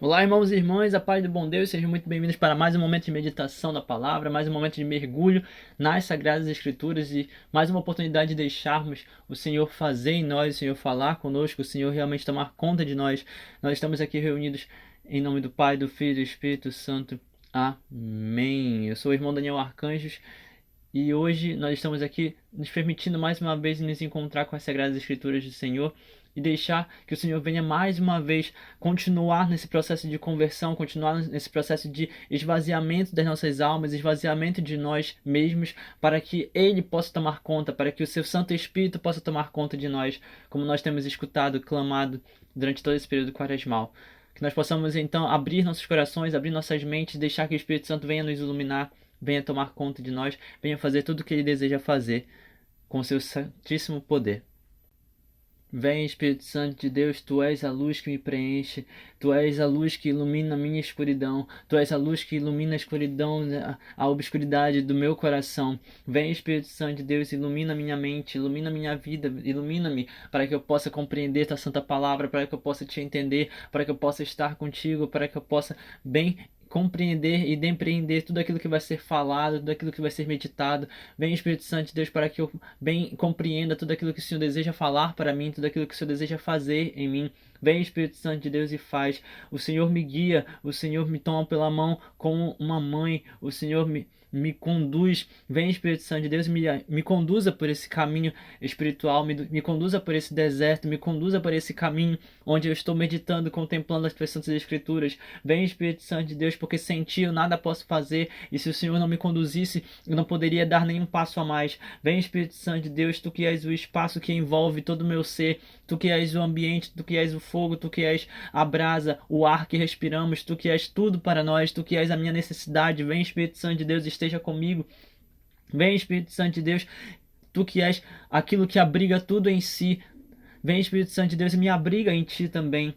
Olá, irmãos e irmãs, a paz do bom Deus, sejam muito bem-vindos para mais um momento de meditação da palavra, mais um momento de mergulho nas Sagradas Escrituras e mais uma oportunidade de deixarmos o Senhor fazer em nós, o Senhor falar conosco, o Senhor realmente tomar conta de nós. Nós estamos aqui reunidos em nome do Pai, do Filho e do Espírito Santo. Amém. Eu sou o irmão Daniel Arcanjos e hoje nós estamos aqui nos permitindo mais uma vez nos encontrar com as Sagradas Escrituras do Senhor e deixar que o Senhor venha mais uma vez continuar nesse processo de conversão, continuar nesse processo de esvaziamento das nossas almas, esvaziamento de nós mesmos, para que Ele possa tomar conta, para que o Seu Santo Espírito possa tomar conta de nós, como nós temos escutado, clamado durante todo esse período quaresmal. Que nós possamos então abrir nossos corações, abrir nossas mentes, deixar que o Espírito Santo venha nos iluminar, venha tomar conta de nós, venha fazer tudo o que Ele deseja fazer com seu santíssimo poder. Vem, Espírito Santo de Deus, Tu és a luz que me preenche, Tu és a luz que ilumina a minha escuridão, Tu és a luz que ilumina a escuridão, a obscuridade do meu coração. Vem, Espírito Santo de Deus, ilumina minha mente, ilumina minha vida, ilumina-me para que eu possa compreender Tua Santa Palavra, para que eu possa Te entender, para que eu possa estar contigo, para que eu possa bem compreender e depreender tudo aquilo que vai ser falado, tudo aquilo que vai ser meditado. Vem, Espírito Santo de Deus, para que eu bem compreenda tudo aquilo que o Senhor deseja falar para mim, tudo aquilo que o Senhor deseja fazer em mim. Vem, Espírito Santo de Deus, e faz. O Senhor me guia, o Senhor me toma pela mão como uma mãe, o Senhor me conduz. Vem, Espírito Santo de Deus, me conduza por esse caminho espiritual, me conduza por esse deserto, me conduza por esse caminho onde eu estou meditando, contemplando as Tuas Santas Escrituras. Vem, Espírito Santo de Deus, porque sem Ti eu nada posso fazer, e se o Senhor não me conduzisse, eu não poderia dar nenhum passo a mais. Vem, Espírito Santo de Deus, Tu que és o espaço que envolve todo o meu ser, Tu que és o ambiente, Tu que és o fogo, Tu que és a brasa, o ar que respiramos, Tu que és tudo para nós, Tu que és a minha necessidade. Vem, Espírito Santo de Deus, esteja comigo. Vem, Espírito Santo de Deus, Tu que és aquilo que abriga tudo em si. Vem, Espírito Santo de Deus, e me abriga em Ti também.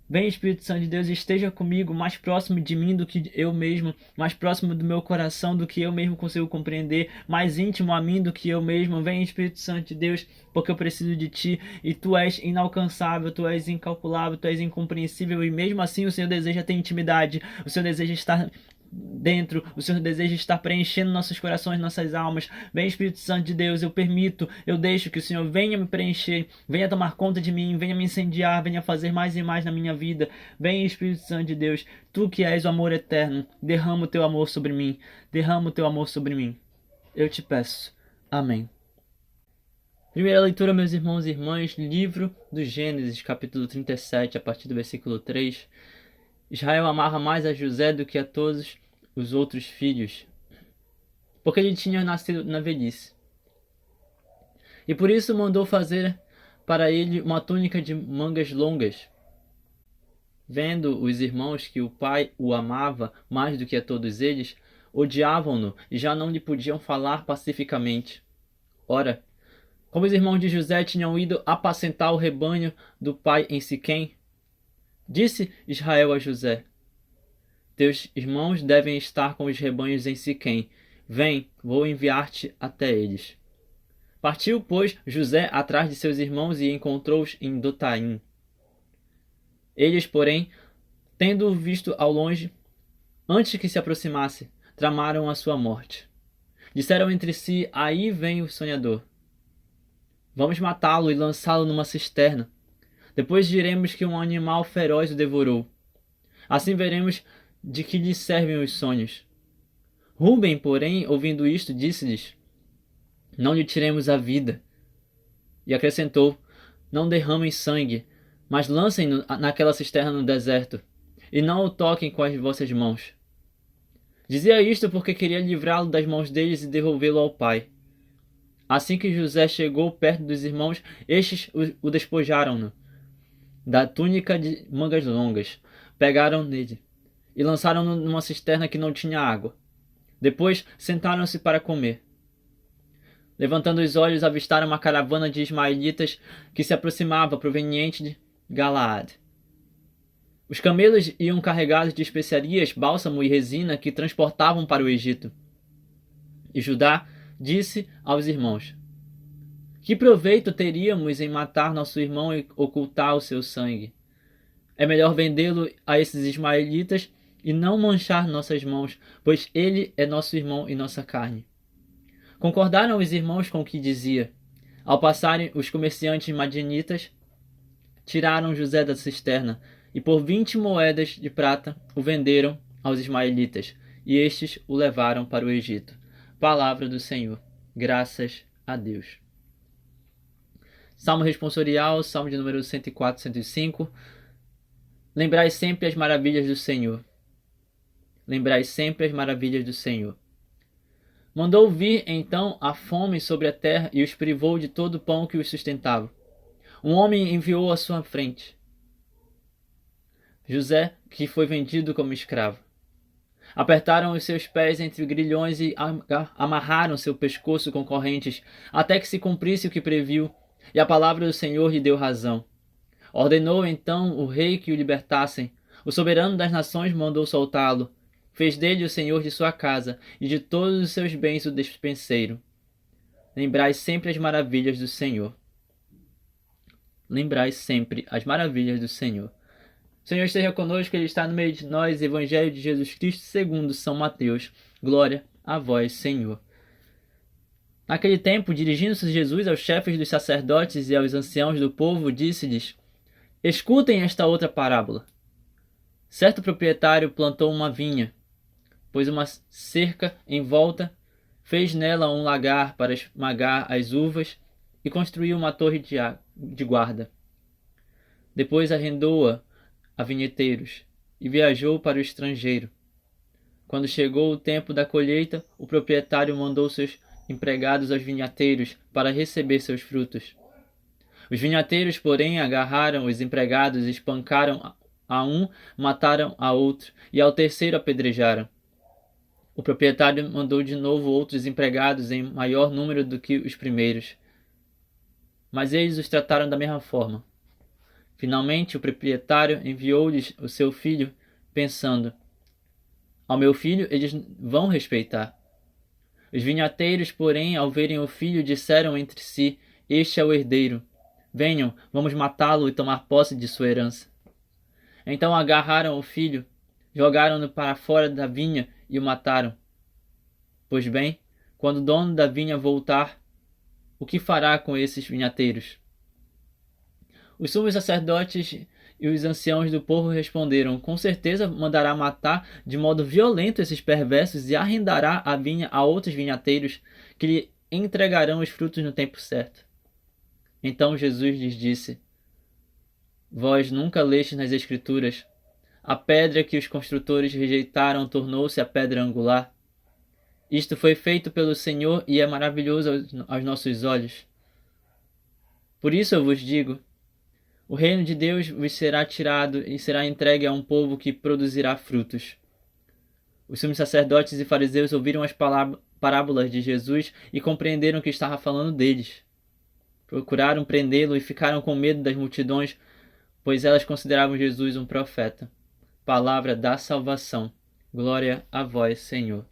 Vem, Espírito Santo de Deus, e esteja comigo, mais próximo de mim do que eu mesmo, mais próximo do meu coração do que eu mesmo consigo compreender, mais íntimo a mim do que eu mesmo. Vem, Espírito Santo de Deus, porque eu preciso de Ti, e Tu és inalcançável, Tu és incalculável, Tu és incompreensível, e mesmo assim o Senhor deseja ter intimidade, o Senhor deseja estar dentro, o Senhor deseja estar preenchendo nossos corações, nossas almas. Vem, Espírito Santo de Deus, eu permito, eu deixo que o Senhor venha me preencher, venha tomar conta de mim, venha me incendiar, venha fazer mais e mais na minha vida. Vem, Espírito Santo de Deus, Tu que és o amor eterno, derrama o Teu amor sobre mim, derrama o Teu amor sobre mim. Eu te peço. Amém. Primeira leitura, meus irmãos e irmãs, livro do Gênesis, capítulo 37, a partir do versículo 3. Israel amava mais a José do que a todos os outros filhos, porque ele tinha nascido na velhice. E por isso mandou fazer para ele uma túnica de mangas longas. Vendo os irmãos que o pai o amava mais do que a todos eles, odiavam-no e já não lhe podiam falar pacificamente. Ora, como os irmãos de José tinham ido apacentar o rebanho do pai em Siquém, disse Israel a José: Teus irmãos devem estar com os rebanhos em Siquém. Vem, vou enviar-te até eles. Partiu, pois, José atrás de seus irmãos e encontrou-os em Dotaim. Eles, porém, tendo-o visto ao longe, antes que se aproximasse, tramaram a sua morte. Disseram entre si: Aí vem o sonhador. Vamos matá-lo e lançá-lo numa cisterna. Depois diremos que um animal feroz o devorou. Assim veremos de que lhe servem os sonhos. Rúben, porém, ouvindo isto, disse-lhes: Não lhe tiremos a vida. E acrescentou: Não derramem sangue, mas lancem-no naquela cisterna no deserto, e não o toquem com as vossas mãos. Dizia isto porque queria livrá-lo das mãos deles e devolvê-lo ao pai. Assim que José chegou perto dos irmãos, estes o despojaram-no da túnica de mangas longas, pegaram nele e lançaram-no numa cisterna que não tinha água. Depois sentaram-se para comer. Levantando os olhos, avistaram uma caravana de ismaelitas que se aproximava, proveniente de Galaad. Os camelos iam carregados de especiarias, bálsamo e resina que transportavam para o Egito. E Judá disse aos irmãos: Que proveito teríamos em matar nosso irmão e ocultar o seu sangue? É melhor vendê-lo a esses ismaelitas e não manchar nossas mãos, pois ele é nosso irmão e nossa carne. Concordaram os irmãos com o que dizia. Ao passarem, os comerciantes madianitas tiraram José da cisterna e por 20 moedas de prata o venderam aos ismaelitas, e estes o levaram para o Egito. Palavra do Senhor. Graças a Deus. Salmo responsorial, Salmo de número 104, 105. Lembrai sempre as maravilhas do Senhor. Lembrai sempre as maravilhas do Senhor. Mandou vir então a fome sobre a terra e os privou de todo o pão que os sustentava. Um homem enviou à sua frente José, que foi vendido como escravo. Apertaram os seus pés entre grilhões e amarraram seu pescoço com correntes, até que se cumprisse o que previu, e a palavra do Senhor lhe deu razão. Ordenou então o rei que o libertassem. O soberano das nações mandou soltá-lo. Fez dele o senhor de sua casa, e de todos os seus bens o despenseiro. Lembrai sempre as maravilhas do Senhor. Lembrai sempre as maravilhas do Senhor. O Senhor esteja conosco, Ele está no meio de nós. Evangelho de Jesus Cristo segundo São Mateus. Glória a vós, Senhor. Naquele tempo, dirigindo-se Jesus aos chefes dos sacerdotes e aos anciãos do povo, disse-lhes: Escutem esta outra parábola. Certo proprietário plantou uma vinha, pôs uma cerca em volta, fez nela um lagar para esmagar as uvas e construiu uma torre de guarda. Depois arrendou-a a vinheteiros e viajou para o estrangeiro. Quando chegou o tempo da colheita, o proprietário mandou seus empregados aos vinhateiros para receber seus frutos. Os vinhateiros, porém, agarraram os empregados, espancaram a um, mataram a outro e ao terceiro apedrejaram. O proprietário mandou de novo outros empregados em maior número do que os primeiros, mas eles os trataram da mesma forma. Finalmente, o proprietário enviou-lhes o seu filho, pensando: ao meu filho eles vão respeitar. Os vinhateiros, porém, ao verem o filho, disseram entre si: este é o herdeiro. Venham, vamos matá-lo e tomar posse de sua herança. Então agarraram o filho, jogaram-no para fora da vinha e o mataram. Pois bem, quando o dono da vinha voltar, o que fará com esses vinhateiros? Os sumos sacerdotes e os anciãos do povo responderam: com certeza mandará matar de modo violento esses perversos e arrendará a vinha a outros vinhateiros que lhe entregarão os frutos no tempo certo. Então Jesus lhes disse: vós nunca lestes nas Escrituras: a pedra que os construtores rejeitaram tornou-se a pedra angular. Isto foi feito pelo Senhor e é maravilhoso aos nossos olhos. Por isso eu vos digo: o reino de Deus vos será tirado e será entregue a um povo que produzirá frutos. Os sumos sacerdotes e fariseus ouviram as parábolas de Jesus e compreenderam que estava falando deles. Procuraram prendê-lo e ficaram com medo das multidões, pois elas consideravam Jesus um profeta. Palavra da salvação. Glória a vós, Senhor.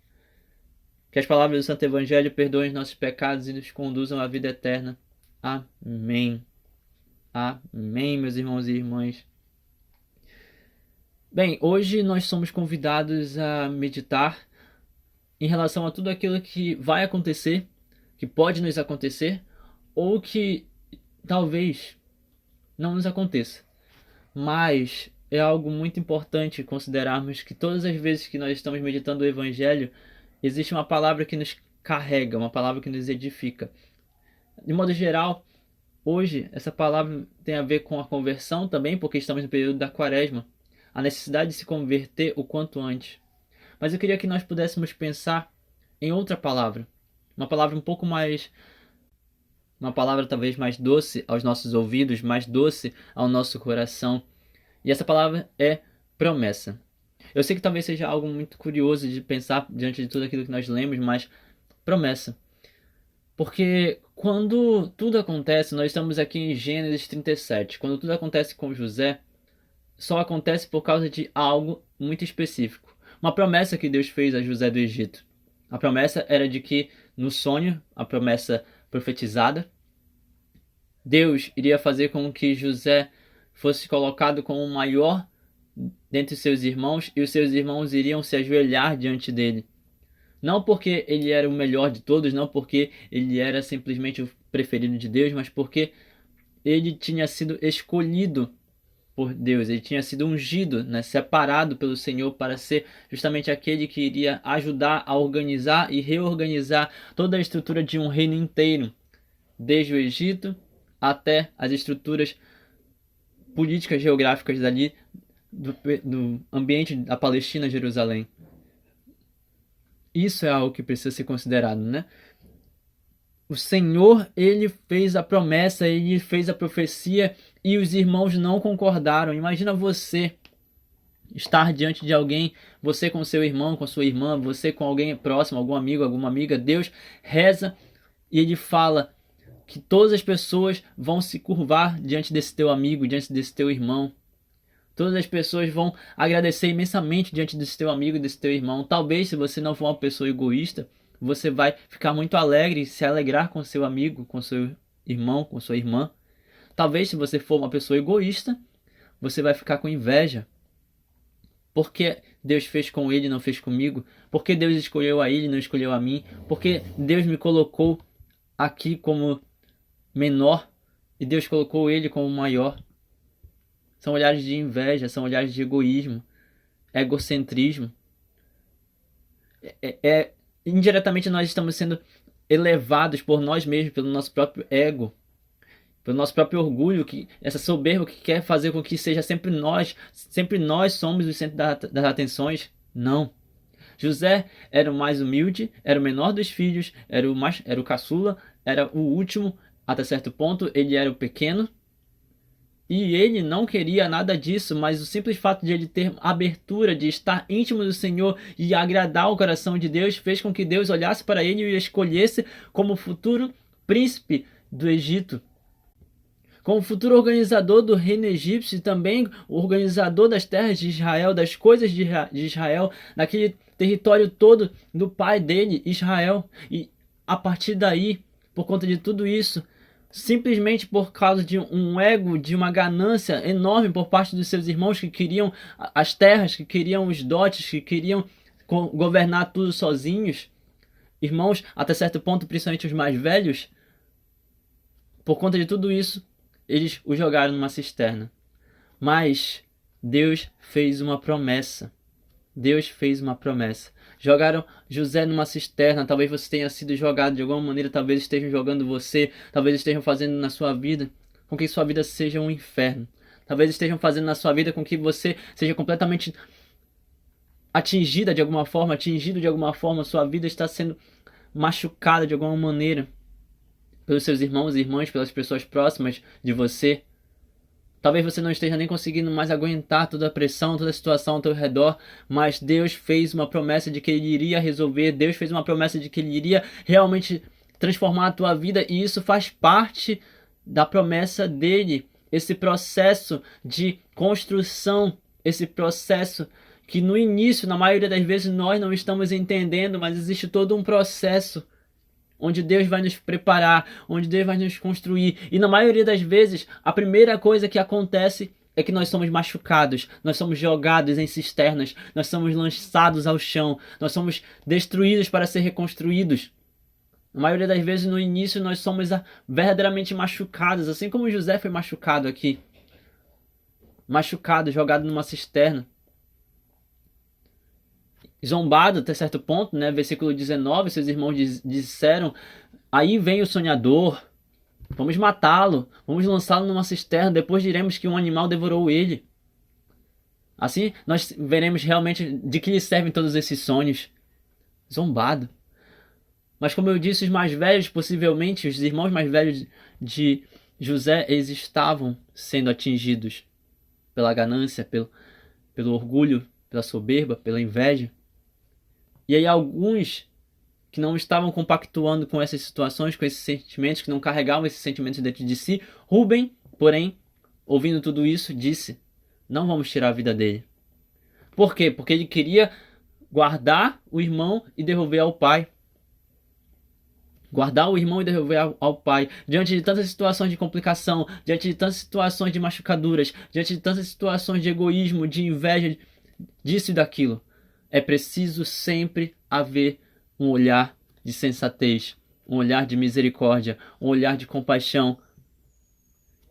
Que as palavras do Santo Evangelho perdoem os nossos pecados e nos conduzam à vida eterna. Amém. Amém, meus irmãos e irmãs. Bem, hoje nós somos convidados a meditar em relação a tudo aquilo que vai acontecer, que pode nos acontecer, ou que talvez não nos aconteça. Mas é algo muito importante considerarmos que todas as vezes que nós estamos meditando o Evangelho, existe uma palavra que nos carrega, uma palavra que nos edifica. De modo geral, hoje essa palavra tem a ver com a conversão também, porque estamos no período da Quaresma, a necessidade de se converter o quanto antes. Mas eu queria que nós pudéssemos pensar em outra palavra, uma palavra um pouco mais, uma palavra talvez mais doce aos nossos ouvidos, mais doce ao nosso coração. E essa palavra é promessa. Eu sei que talvez seja algo muito curioso de pensar diante de tudo aquilo que nós lemos, mas promessa. Porque quando tudo acontece, nós estamos aqui em Gênesis 37, quando tudo acontece com José, só acontece por causa de algo muito específico. Uma promessa que Deus fez a José do Egito. A promessa era de que, no sonho, a promessa profetizada, Deus iria fazer com que José fosse colocado como o maior dentre seus irmãos, e os seus irmãos iriam se ajoelhar diante dele. Não porque ele era o melhor de todos, não porque ele era simplesmente o preferido de Deus, mas porque ele tinha sido escolhido por Deus, ele tinha sido ungido, né, separado pelo Senhor para ser justamente aquele que iria ajudar a organizar e reorganizar toda a estrutura de um reino inteiro, desde o Egito até as estruturas políticas geográficas dali do ambiente da Palestina, Jerusalém. Isso é algo que precisa ser considerado, né? O Senhor, ele fez a promessa, ele fez a profecia e os irmãos não concordaram. Imagina você estar diante de alguém, você com seu irmão, com sua irmã, você com alguém próximo, algum amigo, alguma amiga. Deus reza e ele fala que todas as pessoas vão se curvar diante desse teu amigo, diante desse teu irmão. Todas as pessoas vão agradecer imensamente diante desse teu amigo e desse teu irmão. Talvez, se você não for uma pessoa egoísta, você vai ficar muito alegre e se alegrar com seu amigo, com seu irmão, com sua irmã. Talvez, se você for uma pessoa egoísta, você vai ficar com inveja. Por que Deus fez com ele e não fez comigo? Por que Deus escolheu a ele e não escolheu a mim? Por que Deus me colocou aqui como menor e Deus colocou ele como maior? São olhares de inveja, são olhares de egoísmo, egocentrismo. Indiretamente nós estamos sendo elevados por nós mesmos, pelo nosso próprio ego, pelo nosso próprio orgulho, essa soberba que quer fazer com que seja sempre nós somos o centro das atenções. Não. José era o mais humilde, era o menor dos filhos, era o caçula, era o último, até certo ponto, ele era o pequeno. E ele não queria nada disso, mas o simples fato de ele ter abertura, de estar íntimo do Senhor e agradar o coração de Deus, fez com que Deus olhasse para ele e o escolhesse como futuro príncipe do Egito. Como futuro organizador do reino egípcio e também organizador das terras de Israel, das coisas de Israel, daquele território todo do pai dele, Israel. E a partir daí, por conta de tudo isso, simplesmente por causa de um ego, de uma ganância enorme por parte dos seus irmãos que queriam as terras, que queriam os dotes, que queriam governar tudo sozinhos. Irmãos, até certo ponto, principalmente os mais velhos, por conta de tudo isso, eles o jogaram numa cisterna. Mas Deus fez uma promessa. Deus fez uma promessa. Jogaram José numa cisterna. Talvez você tenha sido jogado de alguma maneira. Talvez estejam jogando você. Talvez estejam fazendo na sua vida com que sua vida seja um inferno. Talvez estejam fazendo na sua vida com que você seja completamente atingido de alguma forma. Sua vida está sendo machucada de alguma maneira pelos seus irmãos e irmãs, pelas pessoas próximas de você. Talvez você não esteja nem conseguindo mais aguentar toda a pressão, toda a situação ao teu redor, mas Deus fez uma promessa de que Ele iria resolver, Deus fez uma promessa de que Ele iria realmente transformar a tua vida, e isso faz parte da promessa dele. Esse processo de construção, esse processo que no início, na maioria das vezes, nós não estamos entendendo, mas existe todo um processo onde Deus vai nos preparar, onde Deus vai nos construir. E na maioria das vezes, a primeira coisa que acontece é que nós somos machucados, nós somos jogados em cisternas, nós somos lançados ao chão, nós somos destruídos para ser reconstruídos. Na maioria das vezes, no início, nós somos verdadeiramente machucados, assim como José foi machucado aqui. Machucado, jogado numa cisterna. Zombado até certo ponto, né? Versículo 19, seus irmãos disseram: aí vem o sonhador, vamos matá-lo, vamos lançá-lo numa cisterna, depois diremos que um animal devorou ele. Assim nós veremos realmente de que lhe servem todos esses sonhos. Zombado. Mas como eu disse, os mais velhos, possivelmente, os irmãos mais velhos de José, eles estavam sendo atingidos pela ganância, pelo orgulho, pela soberba, pela inveja. E aí alguns que não estavam compactuando com essas situações, com esses sentimentos, que não carregavam esses sentimentos dentro de si, Rúben, porém, ouvindo tudo isso, disse: não vamos tirar a vida dele. Por quê? Porque ele queria guardar o irmão e devolver ao pai. Guardar o irmão e devolver ao pai. Diante de tantas situações de complicação, diante de tantas situações de machucaduras, diante de tantas situações de egoísmo, de inveja, disso e daquilo. É preciso sempre haver um olhar de sensatez, um olhar de misericórdia, um olhar de compaixão.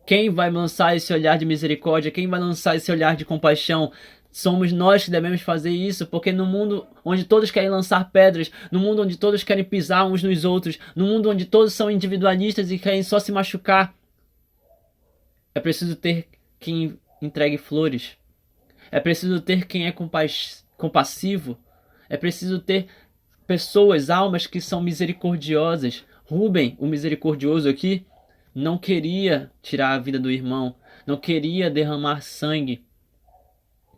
Quem vai lançar esse olhar de misericórdia? Quem vai lançar esse olhar de compaixão? Somos nós que devemos fazer isso, porque no mundo onde todos querem lançar pedras, no mundo onde todos querem pisar uns nos outros, no mundo onde todos são individualistas e querem só se machucar, é preciso ter quem entregue flores. É preciso ter quem é compassivo. É preciso ter pessoas, almas que são misericordiosas. Rubem, o misericordioso aqui, não queria tirar a vida do irmão, não queria derramar sangue,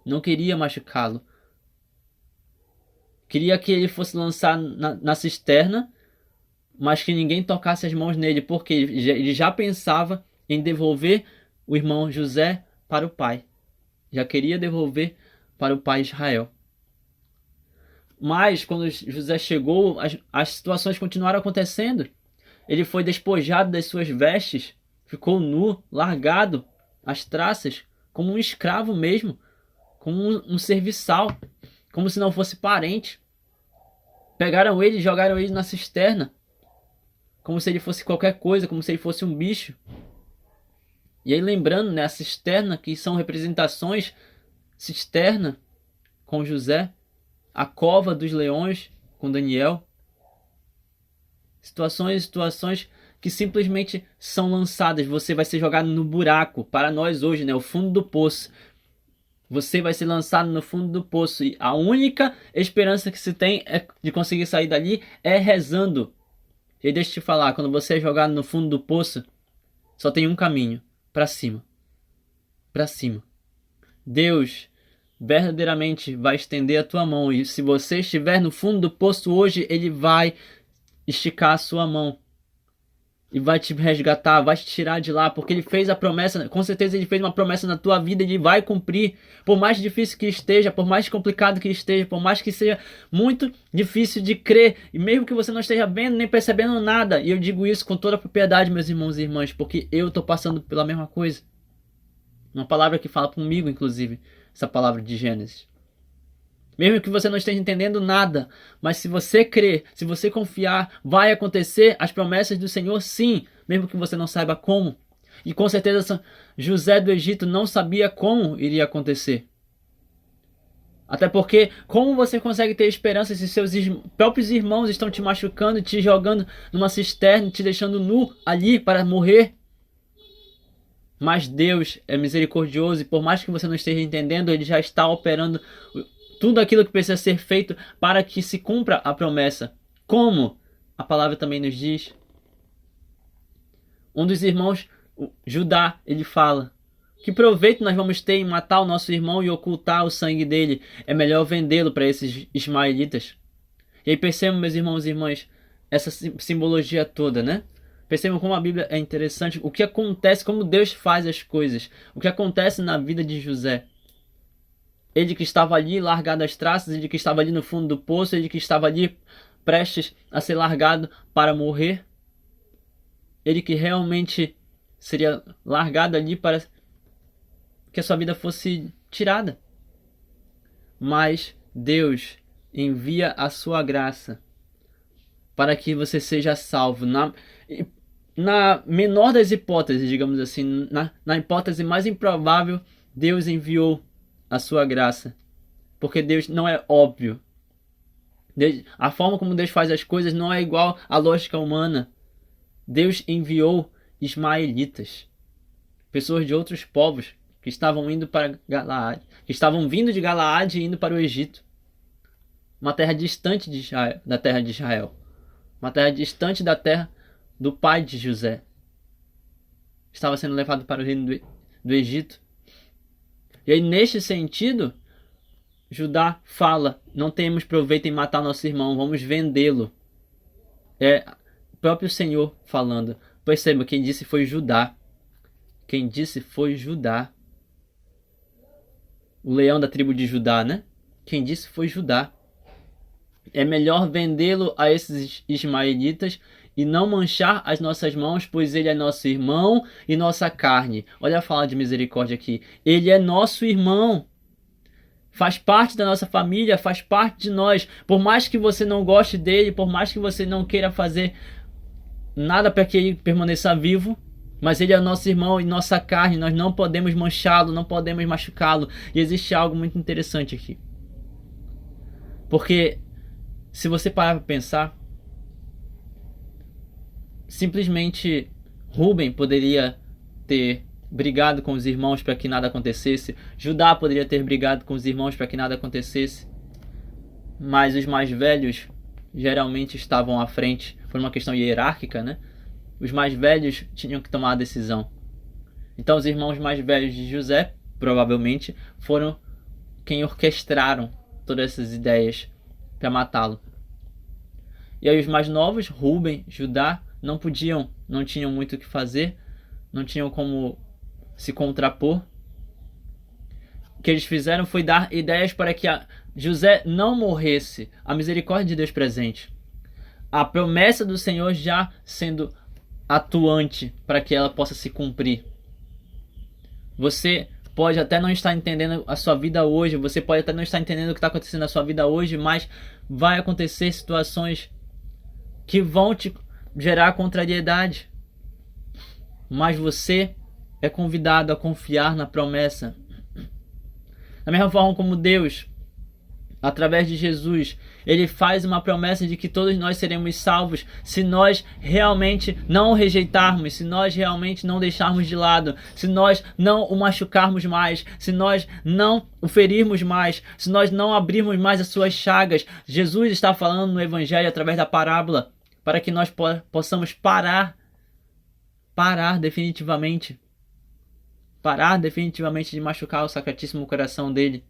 não queria machucá-lo. Queria que ele fosse lançado na cisterna, mas que ninguém tocasse as mãos nele, porque ele já pensava em devolver o irmão José para o pai. Já queria devolver para o pai Israel. Mas quando José chegou, as situações continuaram acontecendo. Ele foi despojado das suas vestes, ficou nu, largado, às traças, como um escravo mesmo, como um serviçal, como se não fosse parente. Pegaram ele e jogaram ele na cisterna, como se ele fosse qualquer coisa, como se ele fosse um bicho. E aí lembrando, né, a cisterna, que são representações, cisterna com José, a cova dos leões com Daniel. Situações que simplesmente são lançadas. Você vai ser jogado no buraco, para nós hoje, né, o fundo do poço. Você vai ser lançado no fundo do poço e a única esperança que se tem de conseguir sair dali é rezando. E deixa eu te falar, quando você é jogado no fundo do poço, só tem um caminho, para cima. Para cima. Deus verdadeiramente vai estender a tua mão, e se você estiver no fundo do poço hoje, Ele vai esticar a sua mão e vai te resgatar, vai te tirar de lá, porque Ele fez a promessa, com certeza Ele fez uma promessa na tua vida, Ele vai cumprir, por mais difícil que esteja, por mais complicado que esteja, por mais que seja muito difícil de crer, e mesmo que você não esteja vendo nem percebendo nada, e eu digo isso com toda a propriedade, meus irmãos e irmãs, porque eu estou passando pela mesma coisa. Uma palavra que fala comigo, inclusive, essa palavra de Gênesis. Mesmo que você não esteja entendendo nada, mas se você crer, se você confiar, vai acontecer as promessas do Senhor, sim, mesmo que você não saiba como. E com certeza José do Egito não sabia como iria acontecer. Até porque, como você consegue ter esperança se seus próprios irmãos estão te machucando, te jogando numa cisterna, te deixando nu ali para morrer? Mas Deus é misericordioso e por mais que você não esteja entendendo, Ele já está operando tudo aquilo que precisa ser feito para que se cumpra a promessa. Como a palavra também nos diz. Um dos irmãos, Judá, ele fala: que proveito nós vamos ter em matar o nosso irmão e ocultar o sangue dele? É melhor vendê-lo para esses ismaelitas. E aí percebam, meus irmãos e irmãs, essa simbologia toda, né? Percebam como a Bíblia é interessante, o que acontece, como Deus faz as coisas, o que acontece na vida de José. Ele que estava ali largado às traças, ele que estava ali no fundo do poço, ele que estava ali prestes a ser largado para morrer. Ele que realmente seria largado ali para que a sua vida fosse tirada. Mas Deus envia a sua graça para que você seja salvo. Na menor das hipóteses, digamos assim, na hipótese mais improvável, Deus enviou a sua graça. Porque Deus não é óbvio. A forma como Deus faz as coisas não é igual à lógica humana. Deus enviou ismaelitas, pessoas de outros povos que estavam indo para Galaade, que estavam vindo de Galaade e indo para o Egito. Uma terra distante de Israel, da terra de Israel. Uma terra distante da terra do pai de José. Estava sendo levado para o reino do Egito. E aí, neste sentido, Judá fala: não temos proveito em matar nosso irmão, vamos vendê-lo. É o próprio Senhor falando. Perceba, quem disse foi Judá. Quem disse foi Judá. O leão da tribo de Judá, né? Quem disse foi Judá. É melhor vendê-lo a esses ismaelitas e não manchar as nossas mãos, pois ele é nosso irmão e nossa carne. Olha a fala de misericórdia aqui. Ele é nosso irmão. Faz parte da nossa família, faz parte de nós. Por mais que você não goste dele, por mais que você não queira fazer nada para que ele permaneça vivo, mas ele é nosso irmão e nossa carne. Nós não podemos manchá-lo, não podemos machucá-lo. E existe algo muito interessante aqui. Porque se você parar para pensar, simplesmente Rúben poderia ter brigado com os irmãos para que nada acontecesse. Judá poderia ter brigado com os irmãos para que nada acontecesse. Mas os mais velhos geralmente estavam à frente, por uma questão hierárquica, né? Os mais velhos tinham que tomar a decisão. Então os irmãos mais velhos de José, provavelmente, foram quem orquestraram todas essas ideias para matá-lo. E aí os mais novos, Rúben, Judá, não tinham muito o que fazer, não tinham como se contrapor. O que eles fizeram foi dar ideias para que José não morresse, a misericórdia de Deus presente, a promessa do Senhor já sendo atuante para que ela possa se cumprir. Você pode até não estar entendendo a sua vida hoje, você pode até não estar entendendo o que está acontecendo na sua vida hoje, mas vai acontecer situações que vão te gerar contrariedade. Mas você é convidado a confiar na promessa. Da mesma forma como Deus, através de Jesus, ele faz uma promessa de que todos nós seremos salvos se nós realmente não o rejeitarmos, se nós realmente não deixarmos de lado, se nós não o machucarmos mais, se nós não o ferirmos mais, se nós não abrirmos mais as suas chagas. Jesus está falando no Evangelho através da parábola para que nós possamos parar definitivamente de machucar o sacratíssimo coração dele.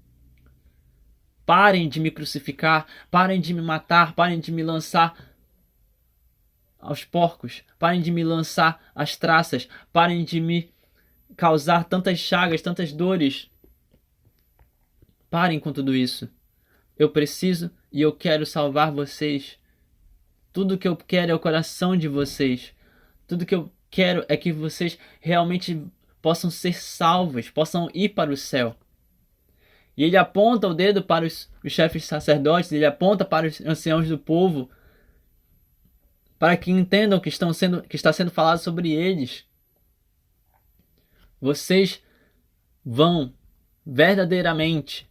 Parem de me crucificar, parem de me matar, parem de me lançar aos porcos, parem de me lançar às traças, parem de me causar tantas chagas, tantas dores. Parem com tudo isso. Eu preciso e eu quero salvar vocês. Tudo que eu quero é o coração de vocês. Tudo que eu quero é que vocês realmente possam ser salvos, possam ir para o céu. E ele aponta o dedo para os chefes sacerdotes, ele aponta para os anciãos do povo, para que entendam que está sendo falado sobre eles. Vocês vão verdadeiramente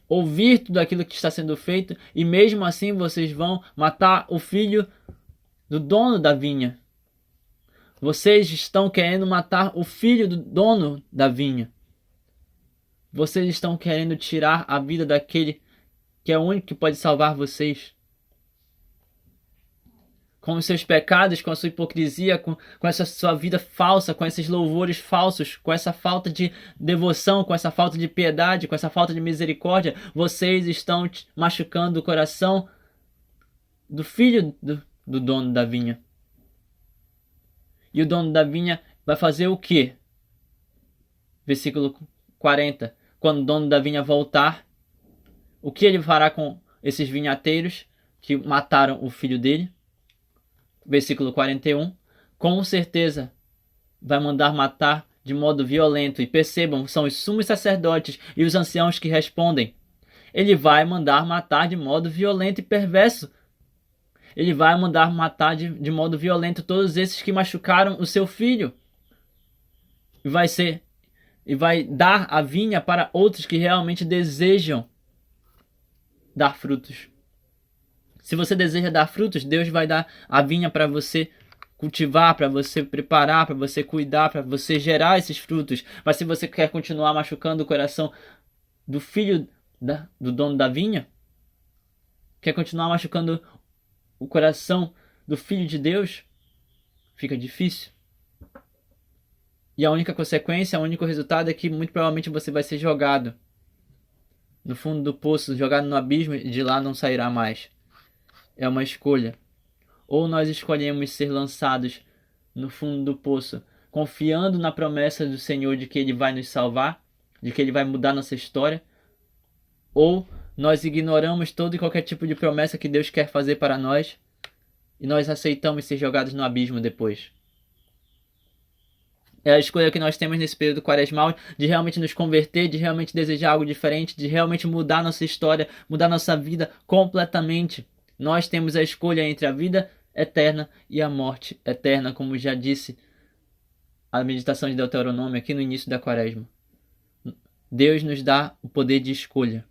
ouvir tudo aquilo que está sendo feito, e mesmo assim vocês vão matar o filho do dono da vinha. Vocês estão querendo matar o filho do dono da vinha. Vocês estão querendo tirar a vida daquele que é o único que pode salvar vocês. Com os seus pecados, com a sua hipocrisia, com essa sua vida falsa, com esses louvores falsos, com essa falta de devoção, com essa falta de piedade, com essa falta de misericórdia, vocês estão machucando o coração do filho do dono da vinha. E o dono da vinha vai fazer o quê? Versículo 40. Quando o dono da vinha voltar, o que ele fará com esses vinhateiros que mataram o filho dele? Versículo 41. Com certeza vai mandar matar de modo violento. E percebam, são os sumos sacerdotes e os anciãos que respondem. Ele vai mandar matar de modo violento e perverso. Ele vai mandar matar de modo violento todos esses que machucaram o seu filho. E vai dar a vinha para outros que realmente desejam dar frutos. Se você deseja dar frutos, Deus vai dar a vinha para você cultivar, para você preparar, para você cuidar, para você gerar esses frutos. Mas se você quer continuar machucando o coração do filho do dono da vinha, quer continuar machucando o coração do Filho de Deus, fica difícil. E a única consequência, o único resultado é que muito provavelmente você vai ser jogado no fundo do poço, jogado no abismo, e de lá não sairá mais. É uma escolha. Ou nós escolhemos ser lançados no fundo do poço, confiando na promessa do Senhor de que Ele vai nos salvar, de que Ele vai mudar nossa história, ou nós ignoramos todo e qualquer tipo de promessa que Deus quer fazer para nós e nós aceitamos ser jogados no abismo depois. É a escolha que nós temos nesse período quaresmal de realmente nos converter, de realmente desejar algo diferente, de realmente mudar nossa história, mudar nossa vida completamente. Nós temos a escolha entre a vida eterna e a morte eterna, como já disse a meditação de Deuteronômio aqui no início da quaresma. Deus nos dá o poder de escolha.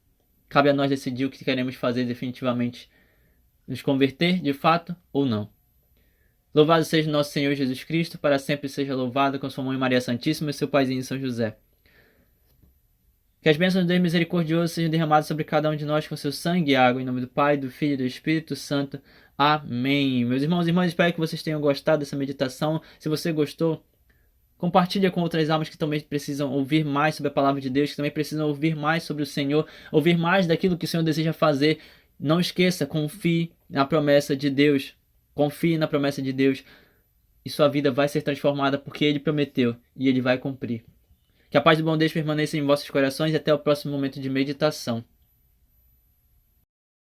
Cabe a nós decidir o que queremos fazer definitivamente. Nos converter de fato ou não. Louvado seja nosso Senhor Jesus Cristo, para sempre seja louvado com sua mãe Maria Santíssima e seu paizinho São José. Que as bênçãos de Deus misericordioso sejam derramadas sobre cada um de nós com seu sangue e água, em nome do Pai, do Filho e do Espírito Santo. Amém. Meus irmãos e irmãs, espero que vocês tenham gostado dessa meditação. Se você gostou, compartilha com outras almas que também precisam ouvir mais sobre a palavra de Deus, que também precisam ouvir mais sobre o Senhor, ouvir mais daquilo que o Senhor deseja fazer. Não esqueça, confie na promessa de Deus. Confie na promessa de Deus e sua vida vai ser transformada porque Ele prometeu e Ele vai cumprir. Que a paz do bom Deus permaneça em vossos corações e até o próximo momento de meditação.